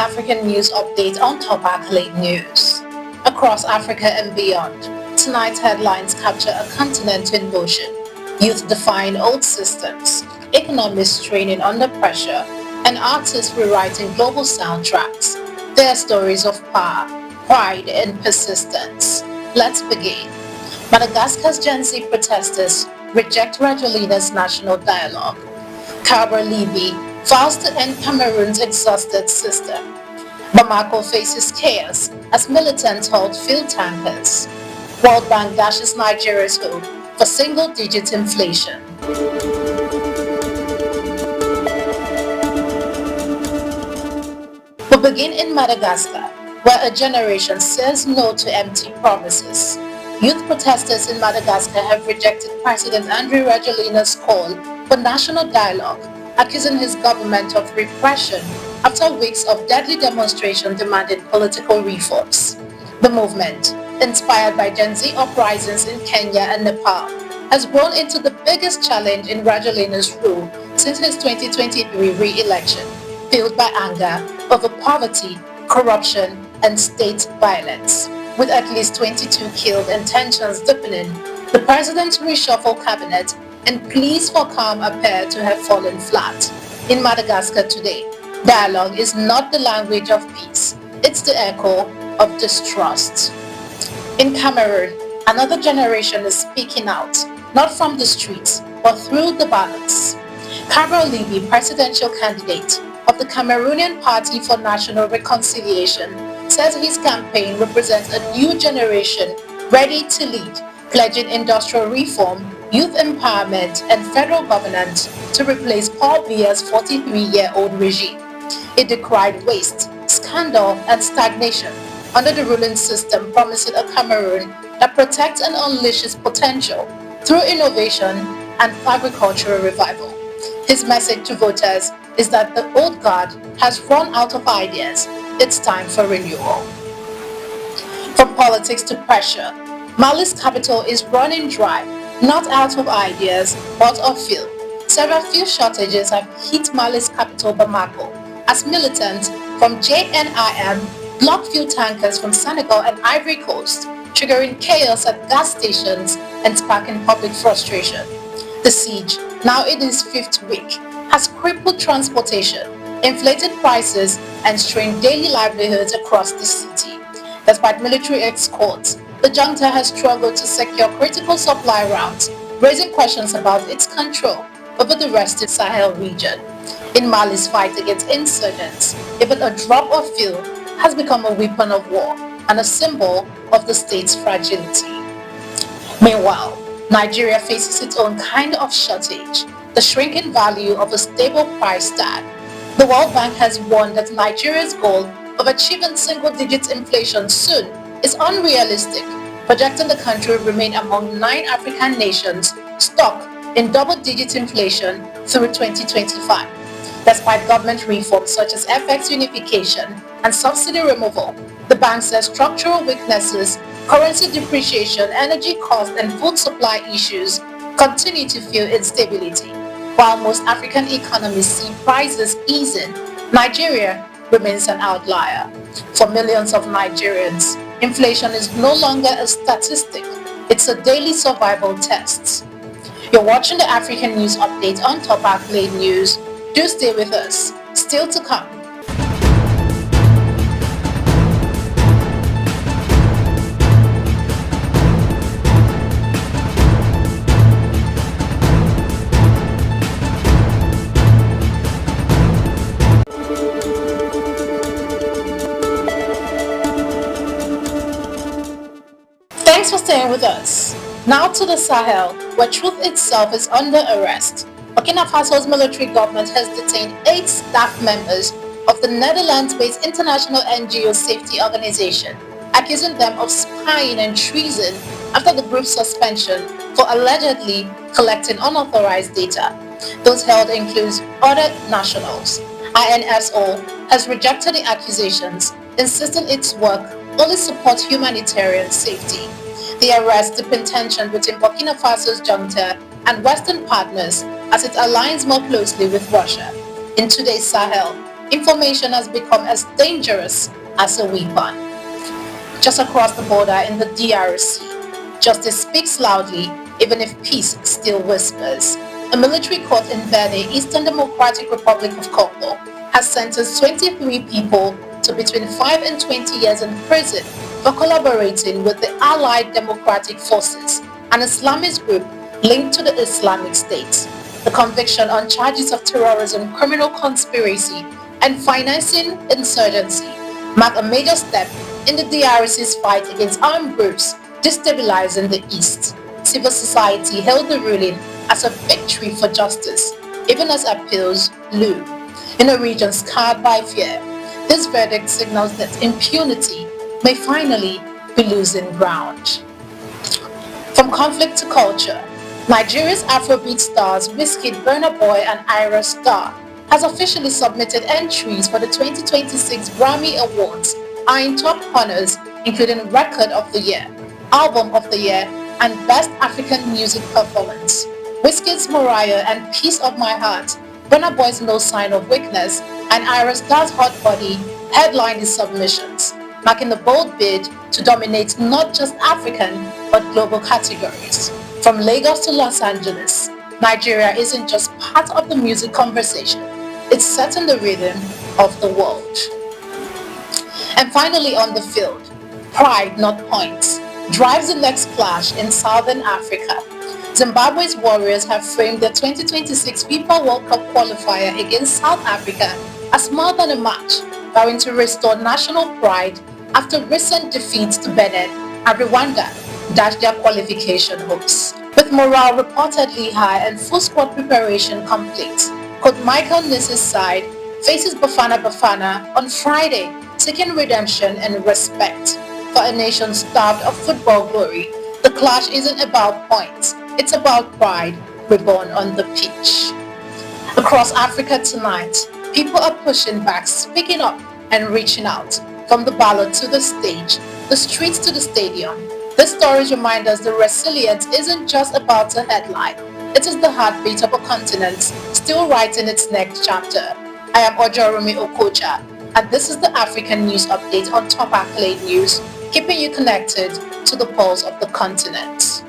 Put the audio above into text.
African news update on top Accolade news. Across Africa and beyond, tonight's headlines capture a continent in motion, youth defying old systems, economists straining under pressure, and artists rewriting global soundtracks. Their stories of power, pride, and persistence. Let's begin. Madagascar's Gen Z protesters reject Rajoelina's national dialogue. Cabral Libii vows to end Cameroon's exhausted system. Bamako faces chaos as militants hold fuel tankers. World Bank dashes Nigeria's hope for single-digit inflation. We begin in Madagascar, where a generation says no to empty promises. Youth protesters in Madagascar have rejected President Andry Rajoelina's call for national dialogue, accusing his government of repression after weeks of deadly demonstration demanding political reforms. The movement, inspired by Gen Z uprisings in Kenya and Nepal, has grown into the biggest challenge in Rajoelina's rule since his 2023 re-election, fueled by anger over poverty, corruption, and state violence. With at least 22 killed and tensions deepening, the president's reshuffled cabinet and pleas for calm appear to have fallen flat. In Madagascar today, dialogue is not the language of peace, it's the echo of distrust. In Cameroon, another generation is speaking out, not from the streets, but through the ballots. Cabral Libii, presidential candidate of the Cameroonian Party for National Reconciliation, says his campaign represents a new generation ready to lead, pledging industrial reform, youth empowerment, and federal governance to replace Paul Biya's 43-year-old regime. It decried waste, scandal, and stagnation under the ruling system, promising a Cameroon that protects and unleashes potential through innovation and agricultural revival. His message to voters is that the old guard has run out of ideas. It's time for renewal. From politics to pressure, Mali's capital is running dry, not out of ideas, but of fuel. Several fuel shortages have hit Mali's capital, Bamako, as militants from JNIM block fuel tankers from Senegal and Ivory Coast, triggering chaos at gas stations and sparking public frustration. The siege, now in its fifth week, has crippled transportation, inflated prices, and strained daily livelihoods across the city. Despite military escorts, the junta has struggled to secure critical supply routes, raising questions about its control over the rest of the Sahel region. In Mali's fight against insurgents, even a drop of fuel has become a weapon of war and a symbol of the state's fragility. Meanwhile, Nigeria faces its own kind of shortage, the shrinking value of a stable price tag. The World Bank has warned that Nigeria's goal of achieving single-digit inflation soon is unrealistic, projecting the country will remain among 9 African nations stuck in double-digit inflation through 2025. Despite government reforms such as FX unification and subsidy removal, the bank says structural weaknesses, currency depreciation, energy costs, and food supply issues continue to fuel instability. While most African economies see prices easing, Nigeria remains an outlier. For millions of Nigerians, inflation is no longer a statistic, it's a daily survival test. You're watching the African News Update on Top Accolade News. Do stay with us. Still to come. Thanks for staying with us. Now to the Sahel, where truth itself is under arrest. Burkina Faso's military government has detained 8 staff members of the Netherlands-based international NGO safety organization, accusing them of spying and treason after the group's suspension for allegedly collecting unauthorized data. Those held include other nationals. INSO has rejected the accusations, insisting its work only supports humanitarian safety. The arrest deepens tension between Burkina Faso's junta and Western partners as it aligns more closely with Russia. In today's Sahel, information has become as dangerous as a weapon. Just across the border in the DRC, justice speaks loudly even if peace still whispers. A military court in Beni, Eastern Democratic Republic of Congo, has sentenced 23 people to between 5 and 20 years in prison for collaborating with the Allied Democratic Forces, an Islamist group linked to the Islamic State. The conviction on charges of terrorism, criminal conspiracy, and financing insurgency mark a major step in the DRC's fight against armed groups destabilizing the East. Civil society hailed the ruling as a victory for justice, even as appeals loom. In a region scarred by fear, this verdict signals that impunity may finally be losing ground. From conflict to culture, Nigeria's Afrobeat stars Wizkid, Burna Boy, and Ayra Starr has officially submitted entries for the 2026 Grammy Awards, eyeing top honors including Record of the Year, Album of the Year, and Best African Music Performance. Wizkid's Mariah and Piece of My Heart, Burna Boy's No Sign of Weakness, and Ayra Starr's Hot Body headlined his submissions, marking a bold bid to dominate not just African but global categories. From Lagos to Los Angeles, Nigeria isn't just part of the music conversation, it's setting the rhythm of the world. And finally on the field, pride not points drives the next clash in Southern Africa. Zimbabwe's Warriors have framed their 2026 FIFA World Cup qualifier against South Africa as more than a match, vowing to restore national pride after recent defeats to Benin and Rwanda dashed their qualification hopes. With morale reportedly high and full squad preparation complete, Coach Michael Nisse's side faces Bafana Bafana on Friday, seeking redemption and respect. For a nation starved of football glory, the clash isn't about points, it's about pride reborn on the pitch. Across Africa tonight, people are pushing back, speaking up and reaching out. From the ballot to the stage, the streets to the stadium. These stories remind us that resilience isn't just about a headline. It is the heartbeat of a continent still writing its next chapter. I am Ojorumi Okocha, and this is the African News Update on Top Accolade News, keeping you connected to the pulse of the continent.